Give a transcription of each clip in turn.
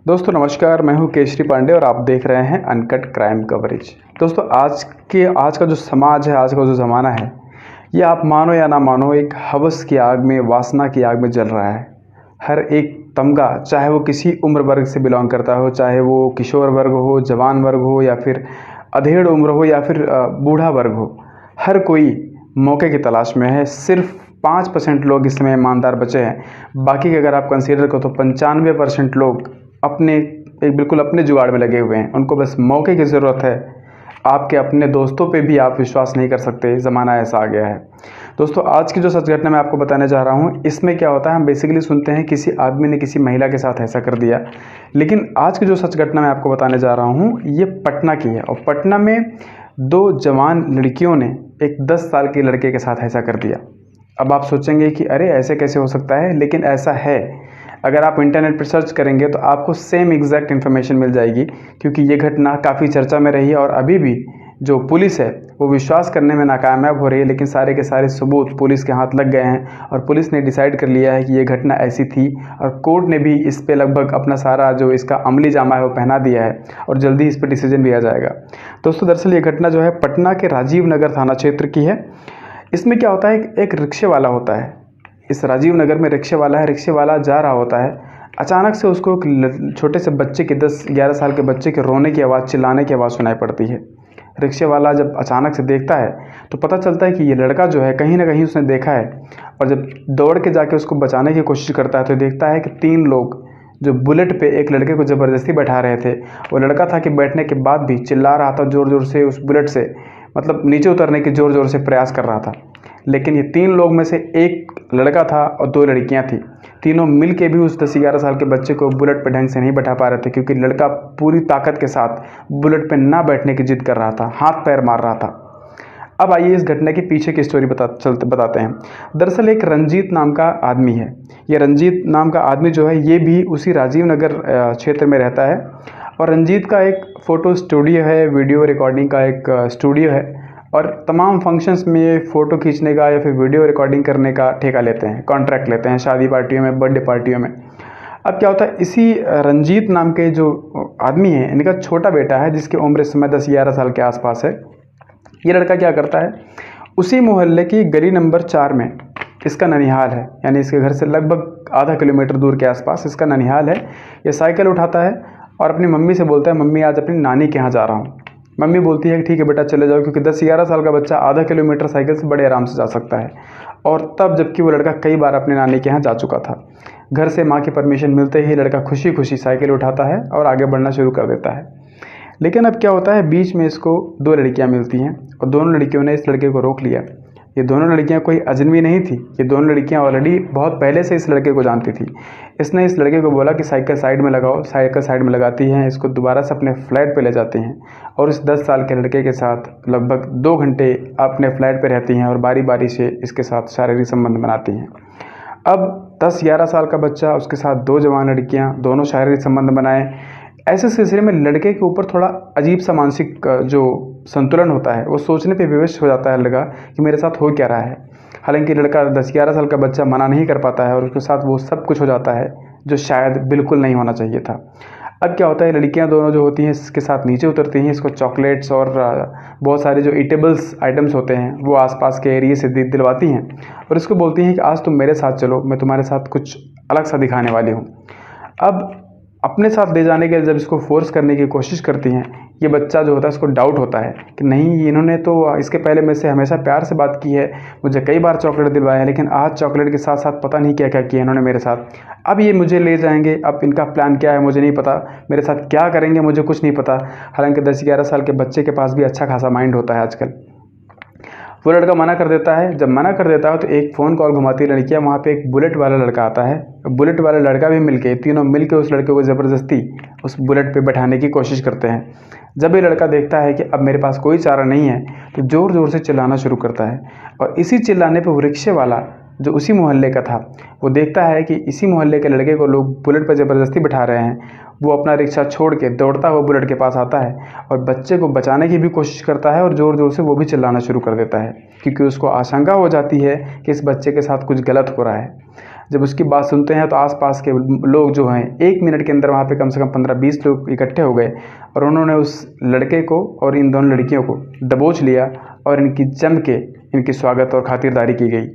दोस्तों नमस्कार, मैं हूं केशरी पांडे और आप देख रहे हैं अनकट क्राइम कवरेज। दोस्तों आज का जो समाज है, आज का जो ज़माना है, ये आप मानो या ना मानो एक हवस की आग में, वासना की आग में जल रहा है। हर एक तमगा, चाहे वो किसी उम्र वर्ग से बिलोंग करता हो, चाहे वो किशोर वर्ग हो, जवान वर्ग हो या फिर अधेड़ उम्र हो या फिर बूढ़ा वर्ग हो, हर कोई मौके की तलाश में है। सिर्फ 5% लोग इस समय ईमानदार बचे हैं। बाकी के अगर आप कंसीडर करो तो 95% लोग बिल्कुल अपने जुगाड़ में लगे हुए हैं। उनको बस मौके की ज़रूरत है। आपके अपने दोस्तों पे भी आप विश्वास नहीं कर सकते, ज़माना ऐसा आ गया है। दोस्तों आज की जो सच घटना मैं आपको बताने जा रहा हूँ, इसमें क्या होता है, हम बेसिकली सुनते हैं किसी आदमी ने किसी महिला के साथ ऐसा कर दिया, लेकिन आज की जो सच घटना मैं आपको बताने जा रहा हूँ ये पटना की है। और पटना में 2 जवान लड़कियों ने एक 10 साल के लड़के के साथ ऐसा कर दिया। अब आप सोचेंगे कि अरे ऐसे कैसे हो सकता है, लेकिन ऐसा है। अगर आप इंटरनेट पर सर्च करेंगे तो आपको सेम एग्जैक्ट इन्फॉर्मेशन मिल जाएगी, क्योंकि ये घटना काफ़ी चर्चा में रही है और अभी भी जो पुलिस है वो विश्वास करने में नाकामयाब हो रही है। लेकिन सारे के सारे सबूत पुलिस के हाथ लग गए हैं और पुलिस ने डिसाइड कर लिया है कि ये घटना ऐसी थी, और कोर्ट ने भी इस पे लगभग अपना सारा जो इसका अमली जामा है वो पहना दिया है और जल्दी इस पर डिसीजन लिया जाएगा। दोस्तों दरअसल ये घटना जो है पटना के राजीव नगर थाना क्षेत्र की है। इसमें क्या होता है, एक रिक्शे वाला होता है। इस राजीव नगर में रिक्शे वाला है। रिक्शे वाला जा रहा होता है, अचानक से उसको एक छोटे से बच्चे के 10-11 साल के बच्चे के रोने की आवाज़, चिल्लाने की आवाज़ सुनाई पड़ती है। रिक्शे वाला जब अचानक से देखता है तो पता चलता है कि ये लड़का जो है कहीं ना कहीं उसने देखा है, और जब दौड़ के जाके उसको बचाने की कोशिश करता है तो देखता है कि 3 लोग जो बुलेट पे एक लड़के को ज़बरदस्ती बैठा रहे थे, वो लड़का था कि बैठने के बाद भी चिल्ला रहा था ज़ोर ज़ोर से उस बुलेट से, मतलब नीचे उतरने की ज़ोर ज़ोर से प्रयास कर रहा था। लेकिन ये 3 लोग में से एक लड़का था और 2 लड़कियां थी। तीनों मिल के भी उस 10-11 साल के बच्चे को बुलेट पर ढंग से नहीं बैठा पा रहे थे, क्योंकि लड़का पूरी ताकत के साथ बुलेट पर ना बैठने की जिद कर रहा था, हाथ पैर मार रहा था। अब आइए इस घटना के पीछे की स्टोरी बताते हैं। दरअसल एक रंजीत नाम का आदमी है। ये रंजीत नाम का आदमी जो है ये भी उसी राजीव नगर क्षेत्र में रहता है, और रंजीत का एक फ़ोटो स्टूडियो है, वीडियो रिकॉर्डिंग का एक स्टूडियो है, और तमाम फंक्शंस में फ़ोटो खींचने का या फिर वीडियो रिकॉर्डिंग करने का ठेका लेते हैं, कॉन्ट्रैक्ट लेते हैं, शादी पार्टियों में, बर्थडे पार्टियों में। अब क्या होता है, इसी रंजीत नाम के जो आदमी है, इनका छोटा बेटा है जिसकी उम्र इस समय 10-11 साल के आसपास है। ये लड़का क्या करता है, उसी मोहल्ले की गली नंबर 4 में इसका ननिहाल है, यानी इसके घर से लगभग आधा किलोमीटर दूर के आसपास इसका ननिहाल है। ये साइकिल उठाता है और अपनी मम्मी से बोलता है, मम्मी आज अपनी नानी के यहाँ जा रहा हूँ। मम्मी बोलती है कि ठीक है बेटा चले जाओ, क्योंकि 10-11 साल का बच्चा आधा किलोमीटर साइकिल से बड़े आराम से जा सकता है। और तब जबकि वो लड़का कई बार अपने नानी के यहाँ जा चुका था। घर से माँ की परमिशन मिलते ही लड़का खुशी खुशी साइकिल उठाता है और आगे बढ़ना शुरू कर देता है। लेकिन अब क्या होता है, बीच में इसको 2 लड़कियां मिलती हैं और दोनों लड़कियों ने इस लड़के को रोक लिया। ये दोनों लड़कियां कोई अजनबी नहीं थी, ये दोनों लड़कियां ऑलरेडी बहुत पहले से इस लड़के को जानती थी। इसने इस लड़के को बोला कि साइकिल साइड में लगाओ। साइकिल साइड में लगाती हैं, इसको दोबारा से अपने फ्लैट पे ले जाती हैं और इस 10 साल के लड़के के साथ लगभग 2 घंटे अपने फ्लैट पे रहती हैं और बारी बारी से इसके साथ शारीरिक संबंध बनाती हैं। अब 10-11 साल का बच्चा, उसके साथ 2 जवान लड़कियां, दोनों शारीरिक संबंध बनाए। ऐसे सिलसिले में लड़के के ऊपर थोड़ा अजीब सा मानसिक जो संतुलन होता है वो सोचने पे विवश हो जाता है लड़का कि मेरे साथ हो क्या रहा है। हालांकि लड़का 10-11 साल का बच्चा मना नहीं कर पाता है और उसके साथ वो सब कुछ हो जाता है जो शायद बिल्कुल नहीं होना चाहिए था। अब क्या होता है, लड़कियां दोनों जो होती हैं इसके साथ नीचे उतरती हैं, इसको चॉकलेट्स और बहुत सारे जो ईटेबल्स आइटम्स होते हैं वो आसपास के एरिए से दिलवाती हैं और इसको बोलती हैं कि आज तुम मेरे साथ चलो, मैं तुम्हारे साथ कुछ अलग सा दिखाने वाली हूँ। अब अपने साथ ले जाने के लिए जब इसको फोर्स करने की कोशिश करती हैं, ये बच्चा जो होता है इसको डाउट होता है कि नहीं, इन्होंने तो इसके पहले मेरे से हमेशा प्यार से बात की है, मुझे कई बार चॉकलेट दिलवाया है, लेकिन आज चॉकलेट के साथ साथ पता नहीं क्या क्या किया इन्होंने मेरे साथ। अब ये मुझे ले जाएंगे, अब इनका प्लान क्या है मुझे नहीं पता, मेरे साथ क्या करेंगे मुझे कुछ नहीं पता। हालांकि 10-11 साल के बच्चे के पास भी अच्छा खासा माइंड होता है आजकल। वो लड़का मना कर देता है। जब मना कर देता है तो एक फ़ोन कॉल घुमाती है लड़कियाँ, वहाँ पे एक बुलेट वाला लड़का आता है। बुलेट वाला लड़का भी मिलके, तीनों मिलके उस लड़के को ज़बरदस्ती उस बुलेट पे बैठाने की कोशिश करते हैं। जब ये लड़का देखता है कि अब मेरे पास कोई चारा नहीं है तो ज़ोर ज़ोर से चिल्लाना शुरू करता है, और इसी चिल्लाने पर वो रिक्शे वाला जो उसी मोहल्ले का था वो देखता है कि इसी मोहल्ले के लड़के को लोग बुलेट पर ज़बरदस्ती बिठा रहे हैं। वो अपना रिक्शा छोड़ के दौड़ता हुआ बुलेट के पास आता है और बच्चे को बचाने की भी कोशिश करता है और ज़ोर ज़ोर से वो भी चिल्लाना शुरू कर देता है, क्योंकि उसको आशंका हो जाती है कि इस बच्चे के साथ कुछ गलत हो रहा है। जब उसकी बात सुनते हैं तो आसपास के लोग जो हैं 1 मिनट के अंदर वहाँ पे कम से कम 15-20 लोग इकट्ठे हो गए और उन्होंने उस लड़के को और इन दोनों लड़कियों को दबोच लिया और इनकी जम के इनकी स्वागत और खातिरदारी की गई।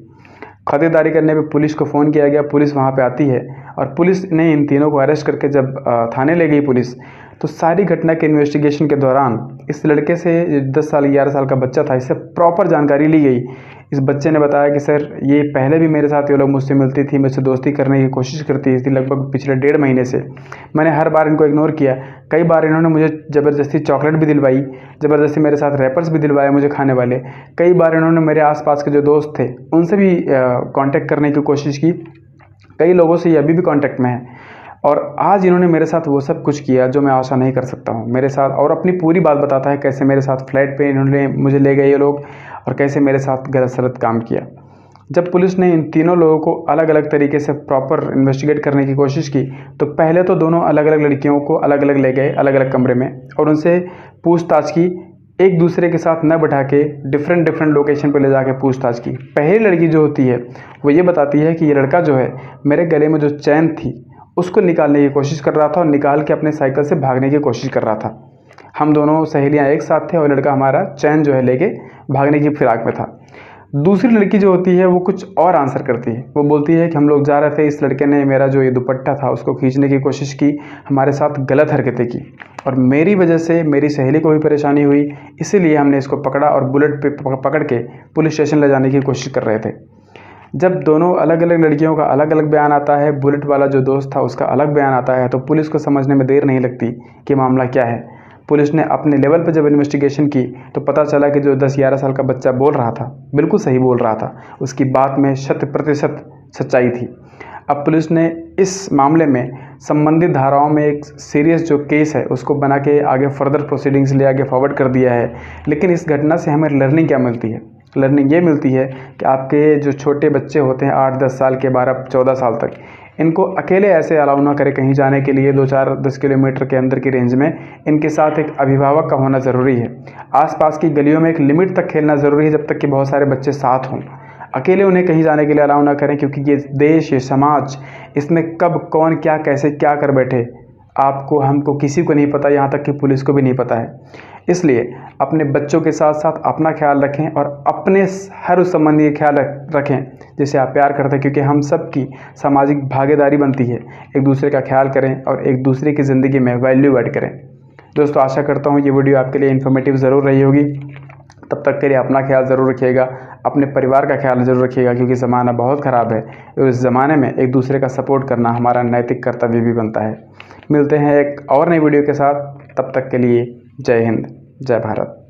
खातिरदारी करने पे पुलिस को फ़ोन किया गया, पुलिस वहाँ पे आती है और पुलिस ने इन तीनों को अरेस्ट करके जब थाने ले गई पुलिस, तो सारी घटना के इन्वेस्टिगेशन के दौरान इस लड़के से 10 साल 11 साल का बच्चा था, इससे प्रॉपर जानकारी ली गई। इस बच्चे ने बताया कि सर ये पहले भी मेरे साथ ये लोग मुझसे मिलती थी, मुझसे दोस्ती करने की कोशिश करती थी लगभग पिछले 1.5 महीने से। मैंने हर बार इनको इग्नोर किया। कई बार इन्होंने मुझे ज़बरदस्ती चॉकलेट भी दिलवाई, ज़बरदस्ती मेरे साथ रैपर्स भी दिलवाए मुझे खाने वाले। कई बार इन्होंने मेरे आसपास के जो दोस्त थे उनसे भी कांटेक्ट करने की कोशिश की। कई लोगों से ये अभी भी कांटेक्ट में है और आज इन्होंने मेरे साथ वो सब कुछ किया जो मैं आशा नहीं कर सकता हूँ मेरे साथ। और अपनी पूरी बात बताता है कैसे मेरे साथ फ्लैट पे इन्होंने मुझे ले गए ये लोग और कैसे मेरे साथ गलत सलत काम किया। जब पुलिस ने इन तीनों लोगों को अलग अलग तरीके से प्रॉपर इन्वेस्टिगेट करने की कोशिश की तो पहले तो दोनों अलग अलग लड़कियों को अलग अलग ले गए अलग अलग कमरे में और उनसे पूछताछ की, एक दूसरे के साथ न बैठा के डिफरेंट लोकेशन पर ले जाके पूछताछ की। पहली लड़की जो होती है वो ये बताती है कि ये लड़का जो है मेरे गले में जो चैन थी उसको निकालने की कोशिश कर रहा था और निकाल के अपने साइकिल से भागने की कोशिश कर रहा था। हम दोनों सहेलियां एक साथ थे और लड़का हमारा चैन जो है लेके भागने की फिराक में था। दूसरी लड़की जो होती है वो कुछ और आंसर करती है। वो बोलती है कि हम लोग जा रहे थे, इस लड़के ने मेरा जो ये दुपट्टा था उसको खींचने की कोशिश की, हमारे साथ गलत हरकतें की और मेरी वजह से मेरी सहेली को भी परेशानी हुई, इसीलिए हमने इसको पकड़ा और बुलेट पे पकड़ के पुलिस स्टेशन ले जाने की कोशिश कर रहे थे। जब दोनों अलग अलग लड़कियों का अलग अलग बयान आता है, बुलेट वाला जो दोस्त था उसका अलग बयान आता है, तो पुलिस को समझने में देर नहीं लगती कि मामला क्या है। पुलिस ने अपने लेवल पर जब इन्वेस्टिगेशन की तो पता चला कि जो 10-11 साल का बच्चा बोल रहा था बिल्कुल सही बोल रहा था, उसकी बात में 100% सच्चाई थी। अब पुलिस ने इस मामले में संबंधित धाराओं में एक सीरियस जो केस है उसको बना के आगे फर्दर प्रोसीडिंग्स ले आगे फॉरवर्ड कर दिया है। लेकिन इस घटना से हमें लर्निंग क्या मिलती है? लर्निंग ये मिलती है कि आपके जो छोटे बच्चे होते हैं 8-10 साल के, 12-14 साल तक, इनको अकेले ऐसे अलाउ ना करें कहीं जाने के लिए 2-4-10 किलोमीटर के अंदर की रेंज में। इनके साथ एक अभिभावक का होना ज़रूरी है। आसपास की गलियों में एक लिमिट तक खेलना ज़रूरी है जब तक कि बहुत सारे बच्चे साथ हों। अकेले उन्हें कहीं जाने के लिए अलाउ ना करें, क्योंकि ये देश, ये समाज, इसमें कब कौन क्या कैसे क्या कर बैठे आपको हमको किसी को नहीं पता, यहाँ तक कि पुलिस को भी नहीं पता है। इसलिए अपने बच्चों के साथ साथ अपना ख्याल रखें और अपने हर उस संबंधी का ख्याल रखें जिसे आप प्यार करते हैं, क्योंकि हम सब की सामाजिक भागीदारी बनती है। एक दूसरे का ख्याल करें और एक दूसरे की ज़िंदगी में वैल्यू ऐड करें। दोस्तों, आशा करता हूँ ये वीडियो आपके लिए इन्फॉर्मेटिव ज़रूर रही होगी। तब तक के लिए अपना ख्याल ज़रूर रखिएगा, अपने परिवार का ख्याल ज़रूर रखिएगा, क्योंकि ज़माना बहुत ख़राब है और इस ज़माने में एक दूसरे का सपोर्ट करना हमारा नैतिक कर्तव्य भी बनता है। मिलते हैं एक और नई वीडियो के साथ, तब तक के लिए जय हिंद, जय भारत।